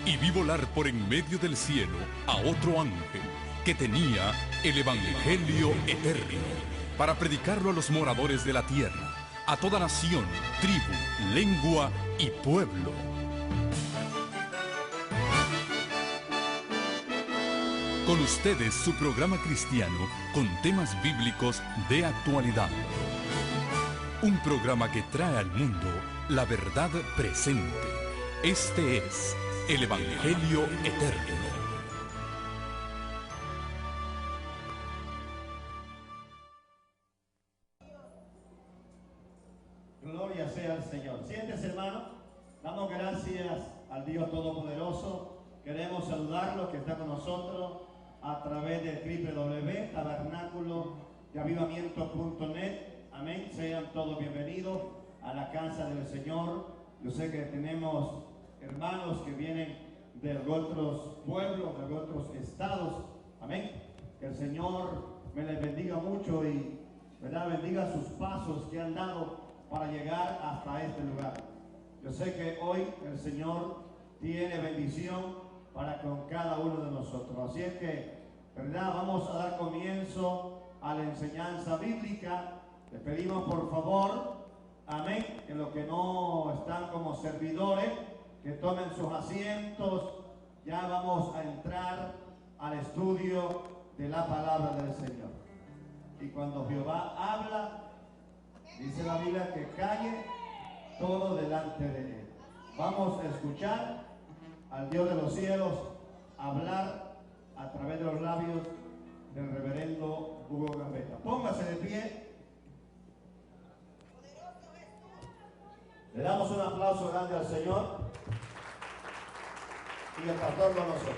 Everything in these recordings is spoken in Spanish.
y vi volar por en medio del cielo a otro ángel que tenía el Evangelio eterno para predicarlo a los moradores de la tierra, a toda nación, tribu, lengua y pueblo. Con ustedes su programa cristiano con temas bíblicos de actualidad. Un programa que trae al mundo la verdad presente. Este es el Evangelio eterno. Gloria sea al Señor. Siéntese, hermano. Damos gracias al Dios Todopoderoso. Queremos saludarlo que está con nosotros a través de www.tabernaculodeavivamiento.net. Amén. Sean todos bienvenidos a la casa del Señor. Yo sé que tenemos hermanos que vienen de otros pueblos, de otros estados. Amén. Que el Señor me les bendiga mucho y bendiga sus pasos que han dado para llegar hasta este lugar. Yo sé que hoy el Señor tiene bendición para con cada uno de nosotros. Así es que, vamos a dar comienzo a la enseñanza bíblica. Les pedimos por favor, amén, que los que no están como servidores, que tomen sus asientos. Ya vamos a entrar al estudio de la palabra del Señor. Y cuando Jehová habla, dice la Biblia que calle todo delante de él. Vamos a escuchar al Dios de los cielos hablar a través de los labios del reverendo Hugo Gambetta. Póngase de pie. Le damos un aplauso grande al Señor y el pastor con nosotros.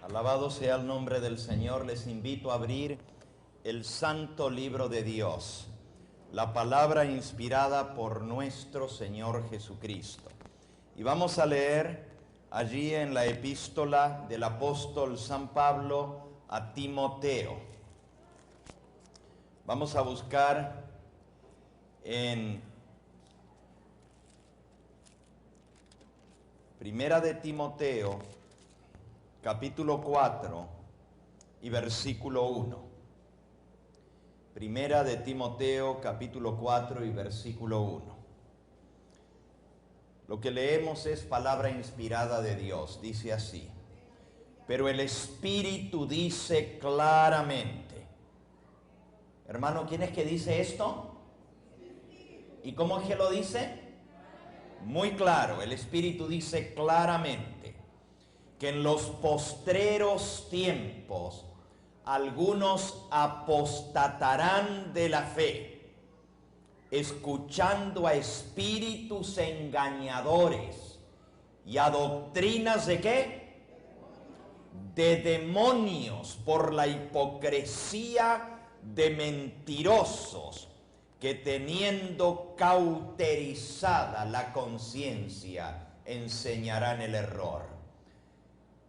Alabado sea el nombre del Señor. Les invito a abrir el santo libro de Dios, la palabra inspirada por nuestro Señor Jesucristo. Y vamos a leer allí en la epístola del apóstol San Pablo a Timoteo. Vamos a buscar en Primera de Timoteo, capítulo 4 y versículo 1. Primera de Timoteo, capítulo 4 y versículo 1. Lo que leemos es palabra inspirada de Dios. Dice así: pero el Espíritu dice claramente. Hermano, ¿quién es que dice esto? ¿Y cómo es que lo dice? Muy claro, el Espíritu dice claramente que en los postreros tiempos algunos apostatarán de la fe, escuchando a espíritus engañadores y a doctrinas ¿de qué? De demonios, por la hipocresía de mentirosos, que teniendo cauterizada la conciencia, enseñarán el error.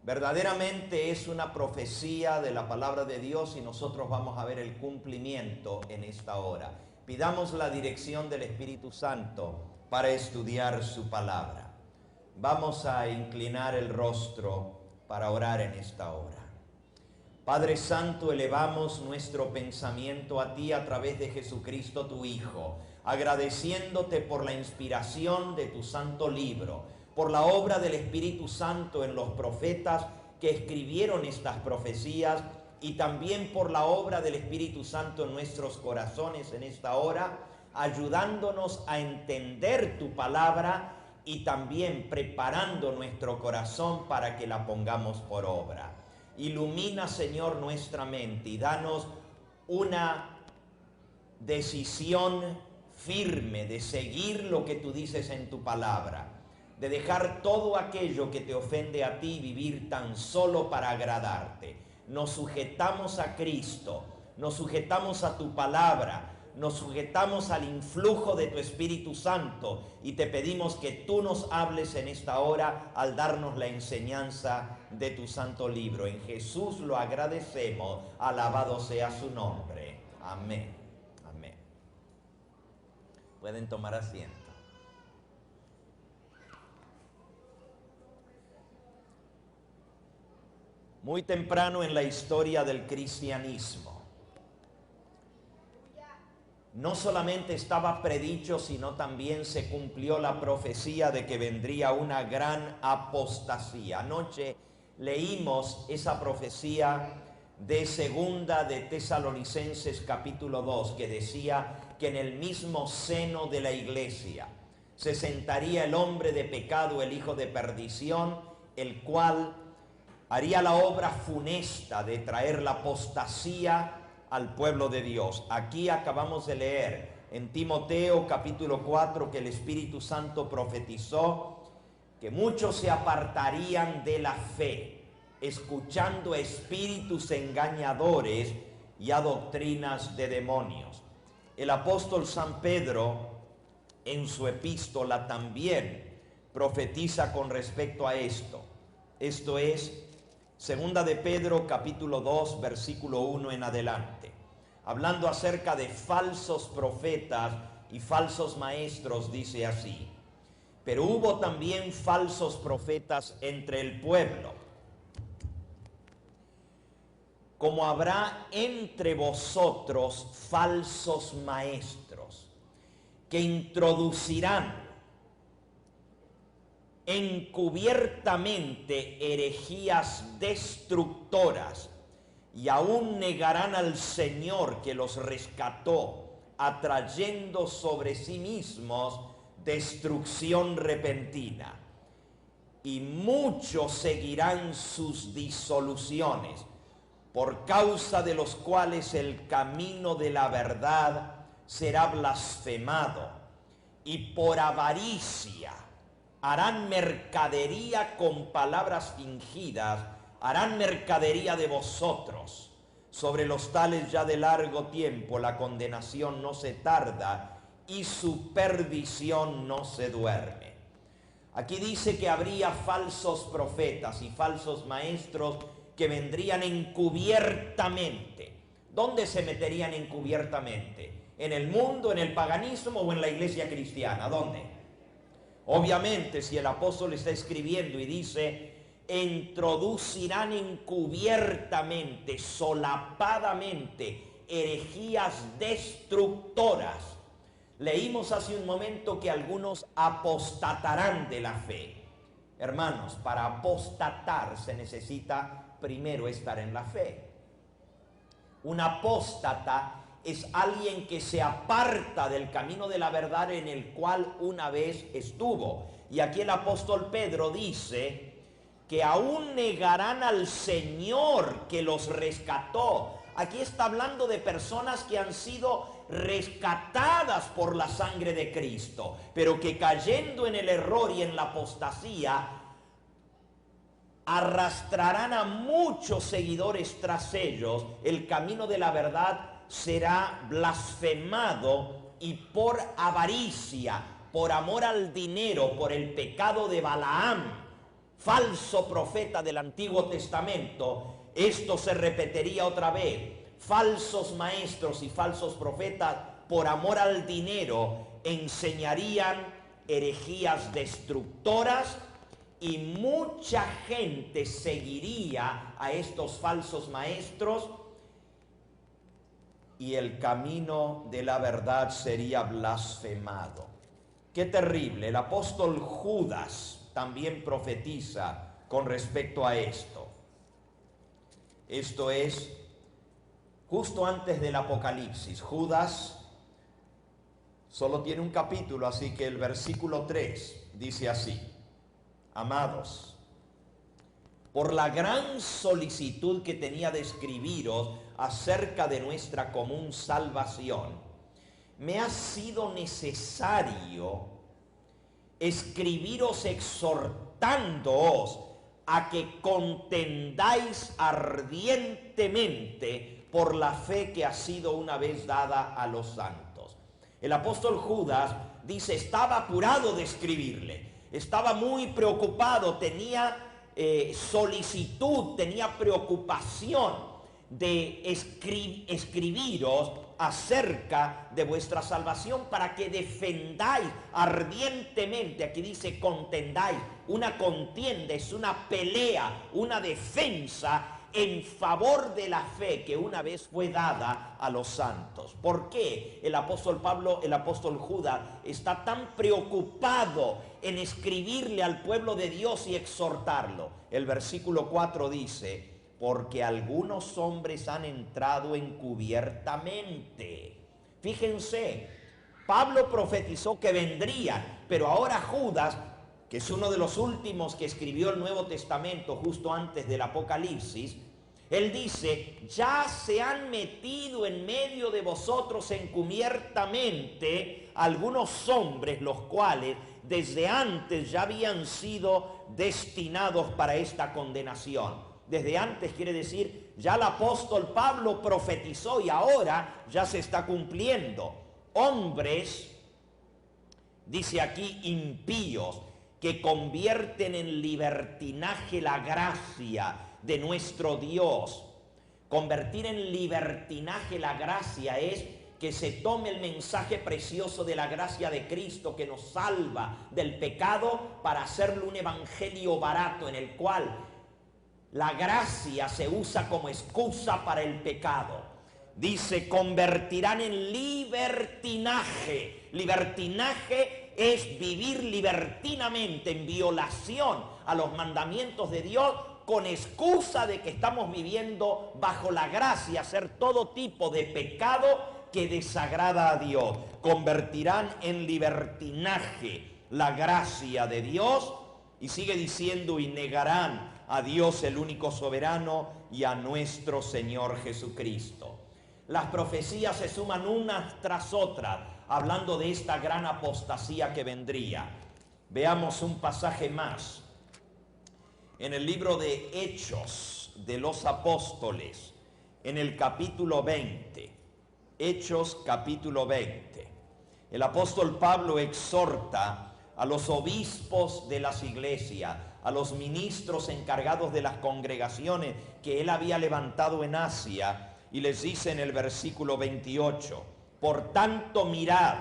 Verdaderamente es una profecía de la palabra de Dios y nosotros vamos a ver el cumplimiento en esta hora. Pidamos la dirección del Espíritu Santo para estudiar su palabra. Vamos a inclinar el rostro para orar en esta hora. Padre Santo, elevamos nuestro pensamiento a ti a través de Jesucristo tu Hijo, agradeciéndote por la inspiración de tu santo libro, por la obra del Espíritu Santo en los profetas que escribieron estas profecías y también por la obra del Espíritu Santo en nuestros corazones en esta hora, ayudándonos a entender tu palabra y también preparando nuestro corazón para que la pongamos por obra. Ilumina, Señor, nuestra mente y danos una decisión firme de seguir lo que tú dices en tu palabra, de dejar todo aquello que te ofende a ti y vivir tan solo para agradarte. Nos sujetamos a Cristo, nos sujetamos a tu palabra, nos sujetamos al influjo de tu Espíritu Santo y te pedimos que tú nos hables en esta hora al darnos la enseñanza de tu santo libro. En Jesús lo agradecemos, alabado sea su nombre. Amén. Amén. Pueden tomar asiento. Muy temprano en la historia del cristianismo, no solamente estaba predicho, sino también se cumplió la profecía de que vendría una gran apostasía. Anoche leímos esa profecía de segunda de Tesalonicenses capítulo 2, que decía que en el mismo seno de la iglesia se sentaría el hombre de pecado, el hijo de perdición, el cual haría la obra funesta de traer la apostasía al pueblo de Dios. Aquí acabamos de leer en Timoteo capítulo 4 que el Espíritu Santo profetizó que muchos se apartarían de la fe, escuchando a espíritus engañadores y a doctrinas de demonios. El apóstol San Pedro en su epístola también profetiza con respecto a esto. Esto es Segunda de Pedro capítulo 2 versículo 1 en adelante, hablando acerca de falsos profetas y falsos maestros, dice así: pero hubo también falsos profetas entre el pueblo, como habrá entre vosotros falsos maestros, que introducirán encubiertamente herejías destructoras, y aún negarán al Señor que los rescató, atrayendo sobre sí mismos destrucción repentina. Y muchos seguirán sus disoluciones, por causa de los cuales el camino de la verdad será blasfemado, y por avaricia harán mercadería con palabras fingidas, harán mercadería de vosotros. Sobre los tales ya de largo tiempo la condenación no se tarda y su perdición no se duerme. Aquí dice que habría falsos profetas y falsos maestros que vendrían encubiertamente. ¿Dónde se meterían encubiertamente? ¿En el mundo, en el paganismo o en la iglesia cristiana? ¿Dónde? Obviamente, si el apóstol está escribiendo y dice, introducirán encubiertamente, solapadamente, herejías destructoras. Leímos hace un momento que algunos apostatarán de la fe. Hermanos, para apostatar se necesita primero estar en la fe. Un apóstata es alguien que se aparta del camino de la verdad en el cual una vez estuvo. Y aquí el apóstol Pedro dice que aún negarán al Señor que los rescató. Aquí está hablando de personas que han sido rescatadas por la sangre de Cristo, pero que cayendo en el error y en la apostasía, arrastrarán a muchos seguidores tras ellos. El camino de la verdad será blasfemado, y por avaricia, por amor al dinero, por el pecado de Balaam, falso profeta del Antiguo Testamento, esto se repetiría otra vez. Falsos maestros y falsos profetas, por amor al dinero, enseñarían herejías destructoras, y mucha gente seguiría a estos falsos maestros, y el camino de la verdad sería blasfemado. Qué terrible. El apóstol Judas también profetiza con respecto a esto. Esto es justo antes del Apocalipsis. Judas solo tiene un capítulo, así que el versículo 3 dice así: amados, por la gran solicitud que tenía de escribiros acerca de nuestra común salvación, me ha sido necesario escribiros exhortándoos a que contendáis ardientemente por la fe que ha sido una vez dada a los santos. El apóstol Judas dice, estaba apurado de escribirle, estaba muy preocupado, tenía solicitud, tenía preocupación de escribiros acerca de vuestra salvación, para que defendáis ardientemente. Aquí dice contendáis. Una contienda es una pelea, una defensa en favor de la fe que una vez fue dada a los santos. ¿Por qué el apóstol Pablo, el apóstol Judas, está tan preocupado en escribirle al pueblo de Dios y exhortarlo? El versículo 4 dice: porque algunos hombres han entrado encubiertamente. Fíjense, Pablo profetizó que vendrían, pero ahora Judas, que es uno de los últimos que escribió el Nuevo Testamento justo antes del Apocalipsis, él dice: ya se han metido en medio de vosotros encubiertamente algunos hombres, los cuales desde antes ya habían sido destinados para esta condenación. Desde antes quiere decir, ya el apóstol Pablo profetizó y ahora ya se está cumpliendo. Hombres, dice aquí, impíos, que convierten en libertinaje la gracia de nuestro Dios. Convertir en libertinaje la gracia es que se tome el mensaje precioso de la gracia de Cristo que nos salva del pecado para hacerlo un evangelio barato en el cual la gracia se usa como excusa para el pecado. Dice: convertirán en libertinaje. Libertinaje es vivir libertinamente, en violación a los mandamientos de Dios, con excusa de que estamos viviendo bajo la gracia, hacer todo tipo de pecado que desagrada a Dios. Convertirán en libertinaje la gracia de Dios. Y sigue diciendo: y negarán a Dios el único soberano y a nuestro Señor Jesucristo. Las profecías se suman unas tras otras, hablando de esta gran apostasía que vendría. Veamos un pasaje más. En el libro de Hechos de los Apóstoles, en el capítulo 20, Hechos capítulo 20, el apóstol Pablo exhorta a los obispos de las iglesias, a los ministros encargados de las congregaciones que él había levantado en Asia, y les dice en el versículo 28: por tanto mirad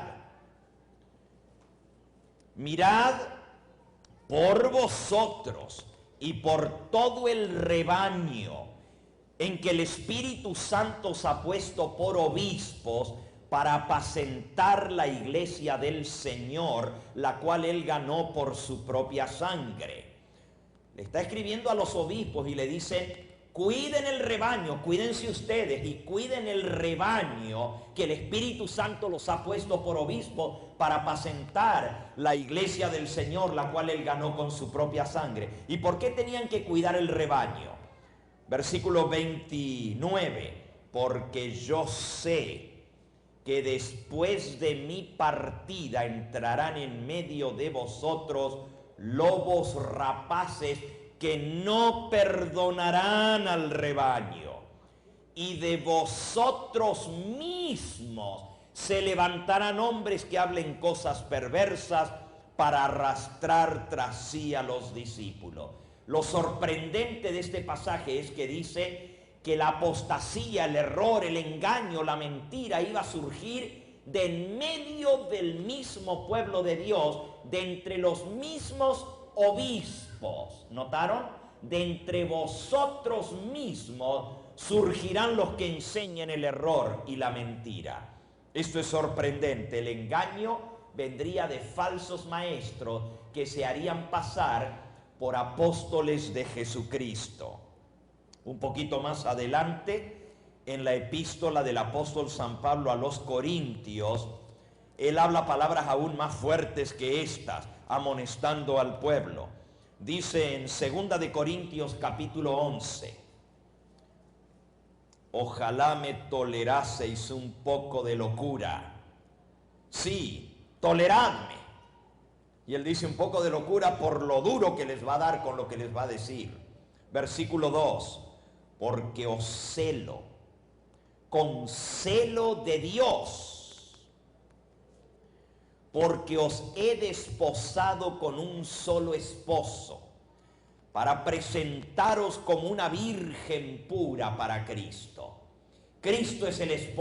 por vosotros y por todo el rebaño en que el Espíritu Santo os ha puesto por obispos, para apacentar la iglesia del Señor, la cual él ganó por su propia sangre. Le está escribiendo a los obispos y le dice: cuiden el rebaño, cuídense ustedes y cuiden el rebaño que el Espíritu Santo los ha puesto por obispos para apacentar la iglesia del Señor, la cual él ganó con su propia sangre. ¿Y por qué tenían que cuidar el rebaño? Versículo 29: porque yo sé que después de mi partida entrarán en medio de vosotros lobos rapaces que no perdonarán al rebaño, y de vosotros mismos se levantarán hombres que hablen cosas perversas para arrastrar tras sí a los discípulos. Lo sorprendente de este pasaje es que dice que la apostasía, el error, el engaño, la mentira iba a surgir de en medio del mismo pueblo de Dios, de entre los mismos obispos. ¿Notaron? De entre vosotros mismos surgirán los que enseñen el error y la mentira. Esto es sorprendente. El engaño vendría de falsos maestros que se harían pasar por apóstoles de Jesucristo. Un poquito más adelante, en la epístola del apóstol San Pablo a los Corintios, él habla palabras aún más fuertes que estas, amonestando al pueblo. Dice en 2 de Corintios capítulo 11: ojalá me toleraseis un poco de locura. Sí, toleradme. Y él dice un poco de locura por lo duro que les va a dar con lo que les va a decir. Versículo 2: porque os celo con celo de Dios, porque os he desposado con un solo esposo, para presentaros como una virgen pura para Cristo. Cristo es el esposo.